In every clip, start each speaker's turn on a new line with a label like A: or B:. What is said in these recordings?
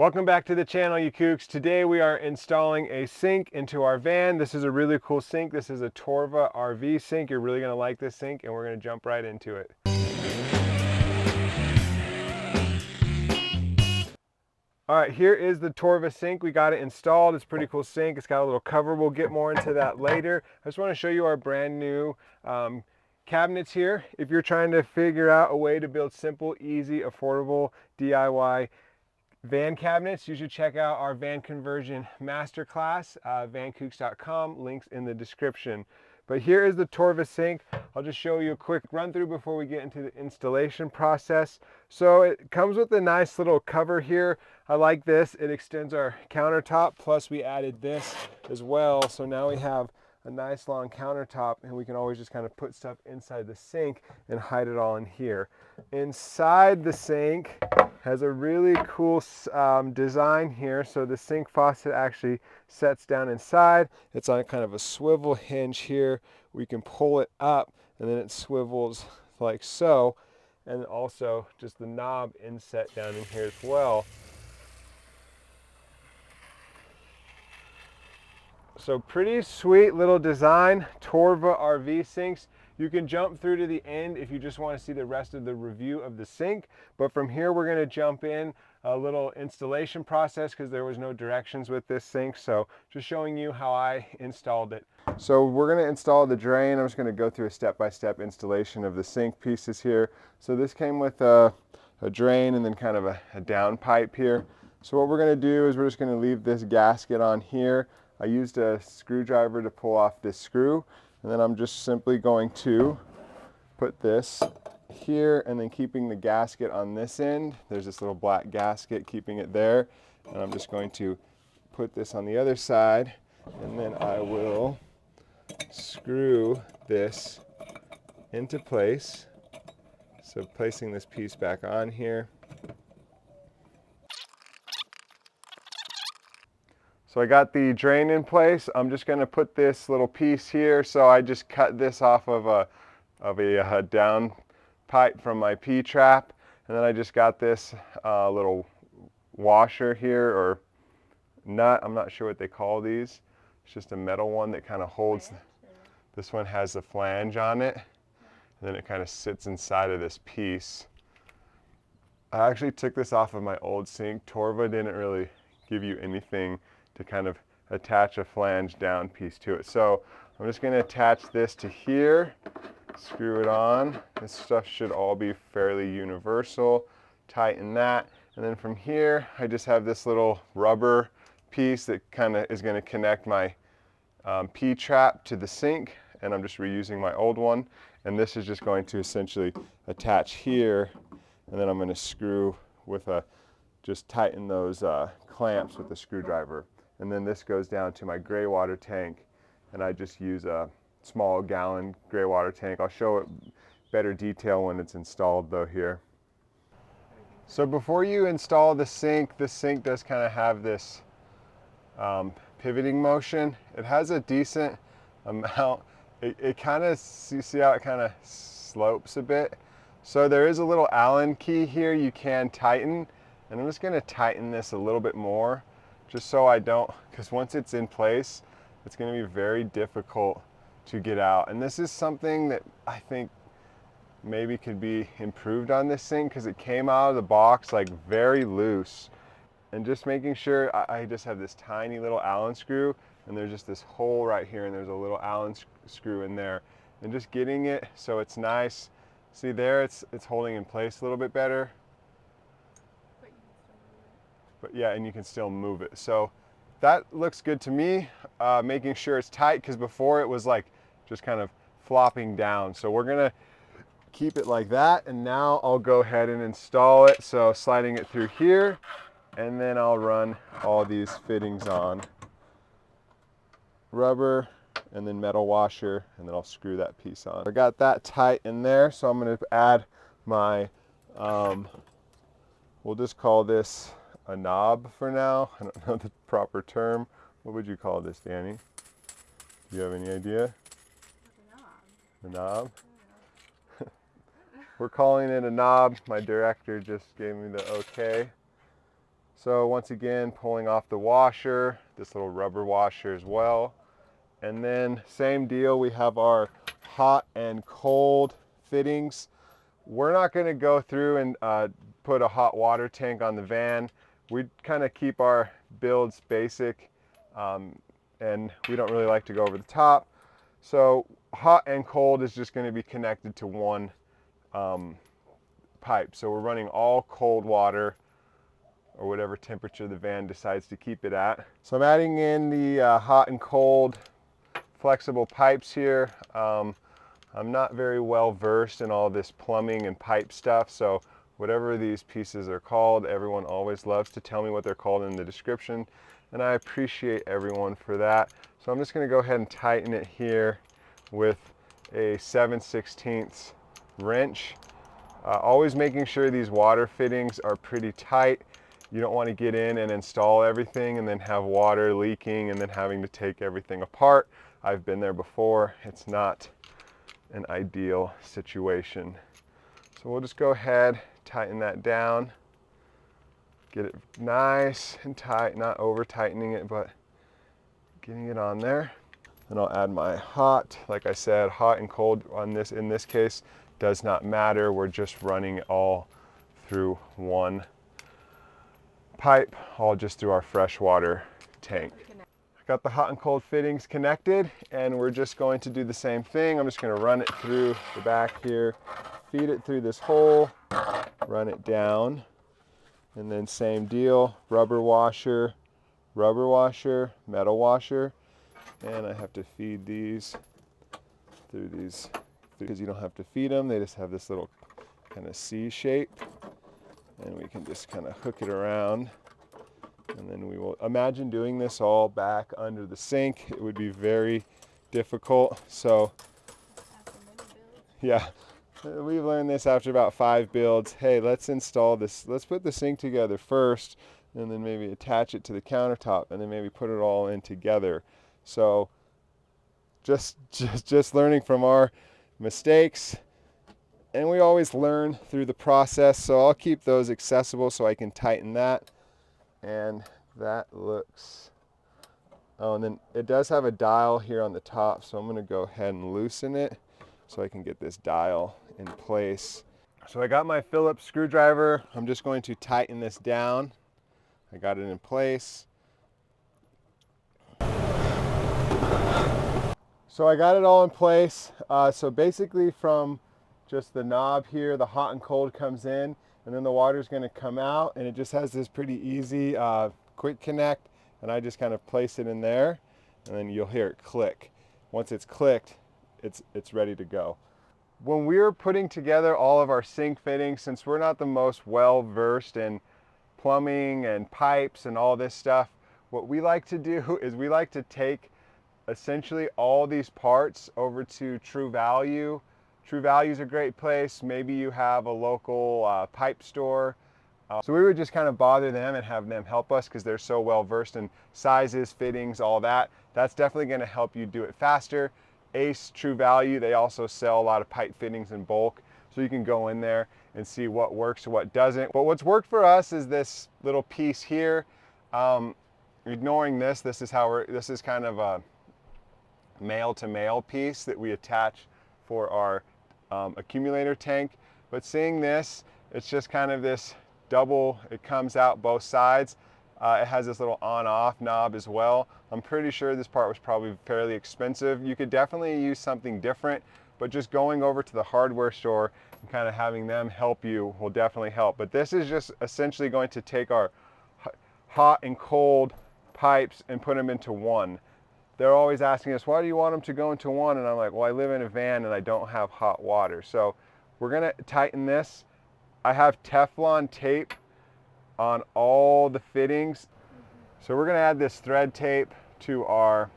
A: Welcome back to the channel, you kooks. Today we are installing a sink into our van. This is a really cool sink. This is a Torva RV sink. You're really gonna like this sink and we're gonna jump right into it. All right, here is the Torva sink. We got it installed. It's a pretty cool sink. It's got a little cover. We'll get more into that later. I just wanna show you our brand new cabinets here. If you're trying to figure out a way to build simple, easy, affordable DIY van cabinets, you should check out our van conversion masterclass, vankooks.com, links in the description. But here is the Torva sink. I'll just show you a quick run through before we get into the installation process. So it comes with a nice little cover here. I like this. It extends our countertop, plus we added this as well. So now we have a nice long countertop and we can always just kind of put stuff inside the sink and hide it all in here. Inside the sink has a really cool design here. So the sink faucet actually sets down inside. It's on kind of a swivel hinge here. We can pull it up and then it swivels like so. And also just the knob inset down in here as well. So pretty sweet little design, Torva RV sinks. You can jump through to the end if you just want to see the rest of the review of the sink. But from here, we're going to jump in a little installation process because there was no directions with this sink. So just showing you how I installed it. So we're going to install the drain. I'm just going to go through a step-by-step installation of the sink pieces here. So this came with a drain and then kind of a down pipe here. So what we're going to do is we're just going to leave this gasket on here. I used a screwdriver to pull off this screw, and then I'm just simply going to put this here and then keeping the gasket on this end. There's this little black gasket keeping it there, and I'm just going to put this on the other side, and then I will screw this into place. So placing this piece back on here. So I got the drain in place. I'm just going to put this little piece here. So I just cut this off of a down pipe from my P-trap. And then I just got this little washer here, or nut. I'm not sure what they call these. It's just a metal one that kind of holds. This one has a flange on it. And then it kind of sits inside of this piece. I actually took this off of my old sink. Torva didn't really give you anything to kind of attach a flange down piece to it. So I'm just going to attach this to here, screw it on. This stuff should all be fairly universal. Tighten that, and then from here I just have this little rubber piece that kind of is going to connect my P-trap to the sink, and I'm just reusing my old one. And this is just going to essentially attach here, and then I'm going to screw with just tighten those clamps with a screwdriver. And then this goes down to my gray water tank, and I just use a small gallon gray water tank. I'll show it better detail when it's installed though here. So before you install the sink does kind of have this pivoting motion. It has a decent amount. It kind of, you see how it kind of slopes a bit. So there is a little Allen key here you can tighten, and I'm just going to tighten this a little bit more. Just so I don't, because once it's in place, it's going to be very difficult to get out. And this is something that I think maybe could be improved on this sink, because it came out of the box like very loose. And just making sure, I just have this tiny little Allen screw, and there's just this hole right here, and there's a little Allen screw in there. And just getting it so it's nice. See there, it's holding in place a little bit better. But yeah, and you can still move it. So that looks good to me. Making sure it's tight, because before it was like just kind of flopping down. So we're gonna keep it like that, and now I'll go ahead and install it. So sliding it through here, and then I'll run all these fittings on. Rubber, and then metal washer, and then I'll screw that piece on. I got that tight in there, so I'm gonna add my, we'll just call this a knob for now. I don't know the proper term. What would you call this, Danny? Do you have any idea? A knob. We're calling it a knob. My director just gave me the okay. So once again, pulling off the washer, this little rubber washer as well. And then same deal, we have our hot and cold fittings. We're not going to go through and put a hot water tank on the van. We kind of keep our builds basic, and we don't really like to go over the top. So hot and cold is just going to be connected to one pipe. So we're running all cold water, or whatever temperature the van decides to keep it at. So I'm adding in the hot and cold flexible pipes here. I'm not very well versed in all this plumbing and pipe stuff, so whatever these pieces are called, everyone always loves to tell me what they're called in the description, and I appreciate everyone for that. So I'm just going to go ahead and tighten it here with a 7/16 wrench. Always making sure these water fittings are pretty tight. You don't want to get in and install everything and then have water leaking and then having to take everything apart. I've been there before. It's not an ideal situation. So we'll just go ahead, tighten that down, get it nice and tight, not over tightening it, but getting it on there. And I'll add my hot. Like I said, hot and cold on this, in this case, does not matter. We're just running it all through one pipe, all just through our freshwater tank. Got the hot and cold fittings connected, and we're just going to do the same thing. I'm just going to run it through the back here, feed it through this hole, run it down, and then same deal, rubber washer, metal washer, and I have to feed these through these, because you don't have to feed them, they just have this little kind of C shape, and we can just kind of hook it around. And then we will imagine doing this all back under the sink. It would be very difficult. So yeah, we've learned this after about 5 builds. Hey, let's install this. Let's put the sink together first, and then maybe attach it to the countertop, and then maybe put it all in together. So just learning from our mistakes. And we always learn through the process. So I'll keep those accessible so I can tighten that. And that looks, oh, and then it does have a dial here on the top, so I'm going to go ahead and loosen it so I can get this dial in place. So I got my Phillips screwdriver. I'm just going to tighten this down. I got it in place. So I got it all in place. So basically from just the knob here, the hot and cold comes in, and then the water is going to come out, and it just has this pretty easy quick connect, and I just kind of place it in there, and then you'll hear it click. Once it's clicked, it's ready to go. When we were putting together all of our sink fittings, since we're not the most well versed in plumbing and pipes and all this stuff, what we like to do is we like to take essentially all these parts over to True Value. True Value is a great place. Maybe you have a local pipe store. So we would just kind of bother them and have them help us because they're so well versed in sizes, fittings, all that. That's definitely going to help you do it faster. Ace, True Value, they also sell a lot of pipe fittings in bulk. So you can go in there and see what works and what doesn't. But what's worked for us is this little piece here. Ignoring this is kind of a male-to-male piece that we attach for our accumulator tank. But seeing this, it's just kind of this double, it comes out both sides. It has this little on-off knob as well. I'm pretty sure this part was probably fairly expensive. You could definitely use something different, but just going over to the hardware store and kind of having them help you will definitely help. But this is just essentially going to take our hot and cold pipes and put them into one. They're always asking us, why do you want them to go into one? And I'm like, well, I live in a van and I don't have hot water. So we're gonna tighten this. I have Teflon tape on all the fittings. So we're gonna add this thread tape to our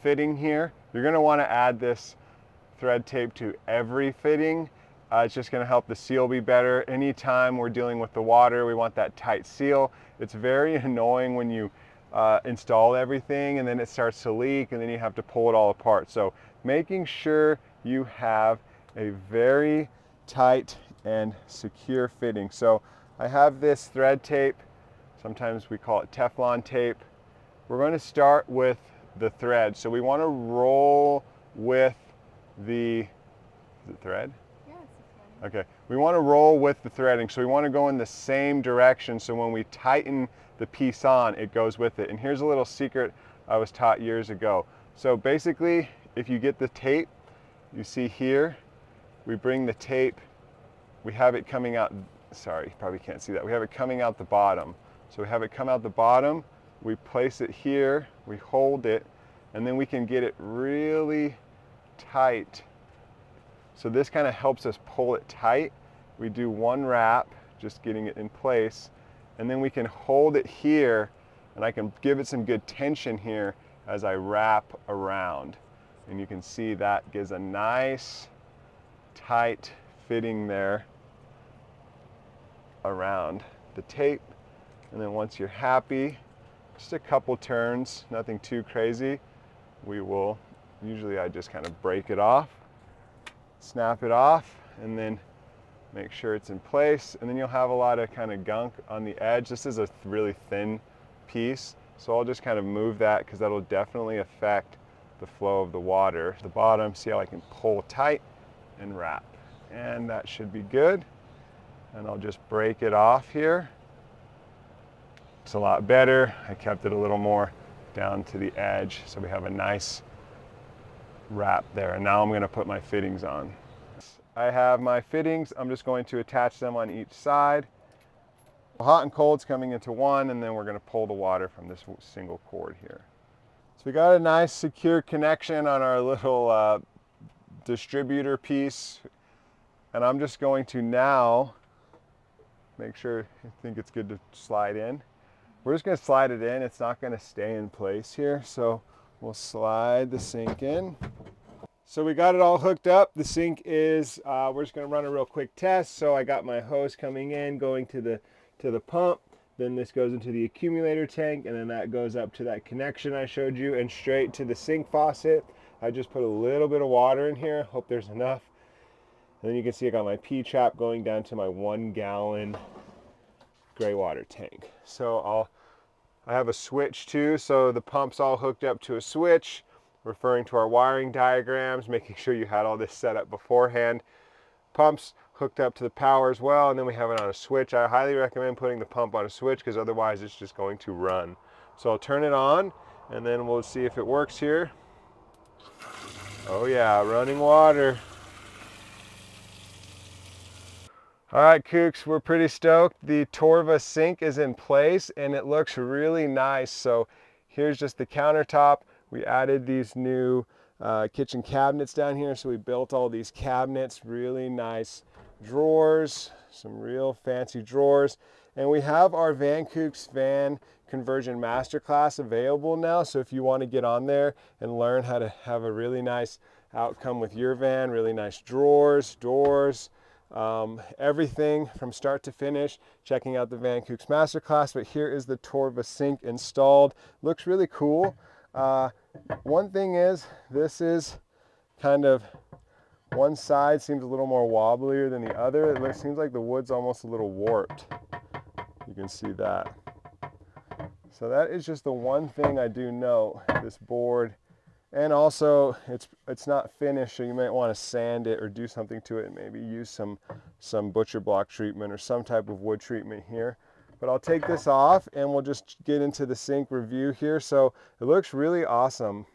A: fitting here. You're gonna wanna add this thread tape to every fitting. It's just gonna help the seal be better. Anytime we're dealing with the water, we want that tight seal. It's very annoying when you install everything and then it starts to leak and then you have to pull it all apart. So making sure you have a very tight and secure fitting. So I have this thread tape Sometimes we call it Teflon tape. We're going to start with the thread. So we want to roll with the, is it thread?
B: Yeah, it's a thread.
A: Okay, we want to roll with the threading. So we want to go in the same direction. So when we tighten the piece on, it goes with it. And here's a little secret I was taught years ago. So basically, if you get the tape, you see here, we bring the tape, we have it coming out, sorry, you probably can't see that. We have it coming out the bottom. So we have it come out the bottom, we place it here, we hold it, and then we can get it really tight. So this kind of helps us pull it tight. We do one wrap, just getting it in place, and then we can hold it here, and I can give it some good tension here as I wrap around. And you can see that gives a nice tight fitting there around the tape. And then once you're happy, just a couple turns, nothing too crazy, we will, usually I just kind of break it off, snap it off, and then make sure it's in place. And then you'll have a lot of kind of gunk on the edge. This is a really thin piece, so I'll just kind of move that because that'll definitely affect the flow of the water. The bottom, see how I can pull tight and wrap. And that should be good. And I'll just break it off here. It's a lot better. I kept it a little more down to the edge, so we have a nice wrap there. And now I'm going to put my fittings on. I have my fittings. I'm just going to attach them on each side. Hot and cold's coming into one, and then we're going to pull the water from this single cord here. So we got a nice secure connection on our little distributor piece, and I'm just going to now make sure, I think it's good to slide in. We're just going to slide it in. It's not going to stay in place here, so we'll slide the sink in. So we got it all hooked up. The sink is, we're just going to run a real quick test. So I got my hose coming in, going to the pump. Then this goes into the accumulator tank, and then that goes up to that connection I showed you and straight to the sink faucet. I just put a little bit of water in here. Hope there's enough. And then you can see I got my P-trap going down to my 1 gallon gray water tank. So I have a switch too, so the pump's all hooked up to a switch, referring to our wiring diagrams, making sure you had all this set up beforehand. Pump's hooked up to the power as well, and then we have it on a switch. I highly recommend putting the pump on a switch because otherwise it's just going to run. So I'll turn it on, and then we'll see if it works here. Oh yeah, running water. All right, Kooks, we're pretty stoked. The Torva sink is in place and it looks really nice. So here's just the countertop. We added these new kitchen cabinets down here. So we built all these cabinets, really nice drawers, some real fancy drawers. And we have our Van Kooks van conversion masterclass available now. So if you want to get on there and learn how to have a really nice outcome with your van, really nice drawers, doors, everything from start to finish, checking out the Van Kooks Masterclass. But here is the Torva sink installed. Looks really cool. One thing is, this is kind of, one side seems a little more wobblier than the other. It seems like the wood's almost a little warped. You can see that. So that is just the one thing I do know. This board, and also it's not finished, so you might want to sand it or do something to it, maybe use some butcher block treatment or some type of wood treatment here. But I'll take this off and we'll just get into the sink review here. So it looks really awesome.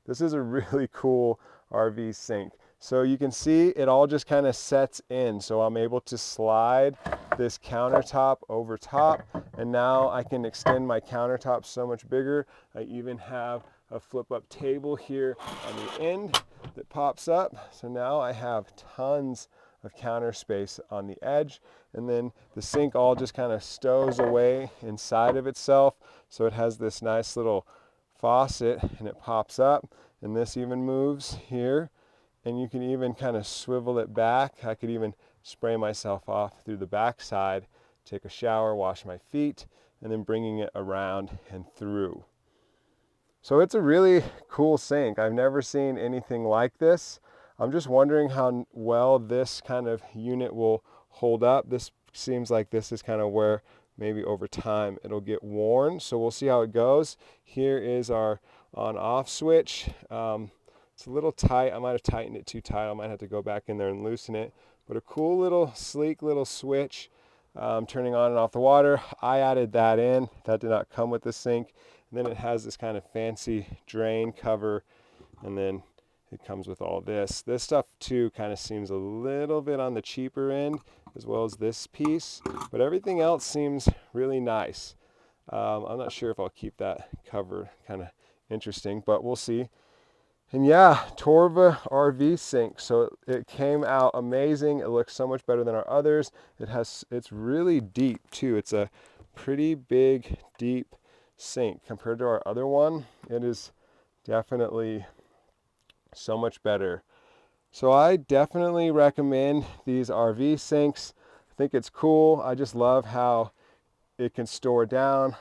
A: This is a really cool RV sink. So you can see it all just kind of sets in. So I'm able to slide this countertop over top, and now I can extend my countertop so much bigger. I even have a flip up table here on the end that pops up. So now I have tons of counter space on the edge, and then the sink all just kind of stows away inside of itself. So it has this nice little faucet and it pops up, and this even moves here, and you can even kind of swivel it back. I could even spray myself off through the back side, take a shower, wash my feet, and then bringing it around and through. So it's a really cool sink. I've never seen anything like this. I'm just wondering how well this kind of unit will hold up. This seems like this is kind of where maybe over time it'll get worn. So we'll see how it goes. Here is our on-off switch. It's a little tight. I might have tightened it too tight. I might have to go back in there and loosen it. But a cool little sleek little switch, turning on and off the water. I added that in. That did not come with the sink. And then it has this kind of fancy drain cover, and then it comes with all this. This stuff too kind of seems a little bit on the cheaper end, as well as this piece, but everything else seems really nice. I'm not sure if I'll keep that cover, kind of interesting, but we'll see. And yeah, Torva RV Sink. So it came out amazing. It looks so much better than our others. It's really deep too. It's a pretty big, deep sink compared to our other one. It is definitely so much better. So I definitely recommend these RV sinks. I think it's cool. I just love how it can store down.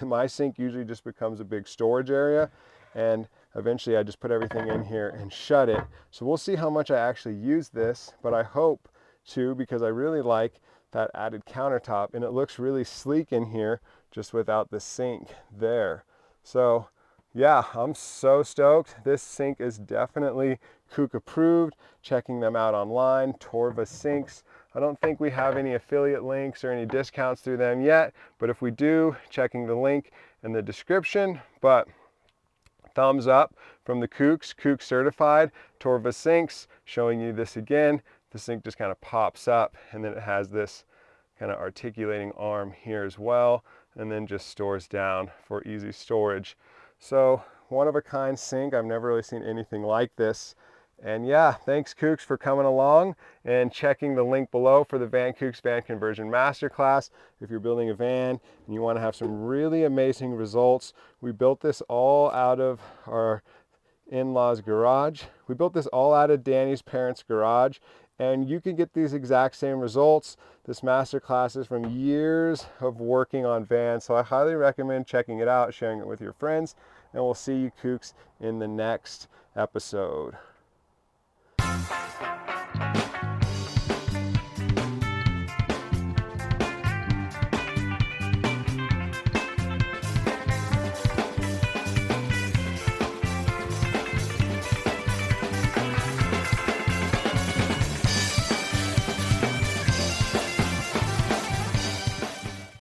A: My sink usually just becomes a big storage area, and eventually I just put everything in here and shut it. So we'll see how much I actually use this, but I hope to, because I really like that added countertop, and it looks really sleek in here just without the sink there. So yeah, I'm so stoked. This sink is definitely Kook approved. Checking them out online, Torva Sinks. I don't think we have any affiliate links or any discounts through them yet, but if we do, checking the link in the description. But thumbs up from the Kooks, Kook certified, Torva Sinks, showing you this again. The sink just kind of pops up, and then it has this kind of articulating arm here as well, and then just stores down for easy storage. So one of a kind sink. I've never really seen anything like this. And yeah, thanks Kooks for coming along and checking the link below for the Van Kooks Van Conversion Masterclass. If you're building a van and you want to have some really amazing results, we built this all out of our in-laws garage. We built this all out of Danny's parents' garage, and you can get these exact same results. This masterclass is from years of working on vans, so I highly recommend checking it out, sharing it with your friends, and we'll see you Kooks in the next episode.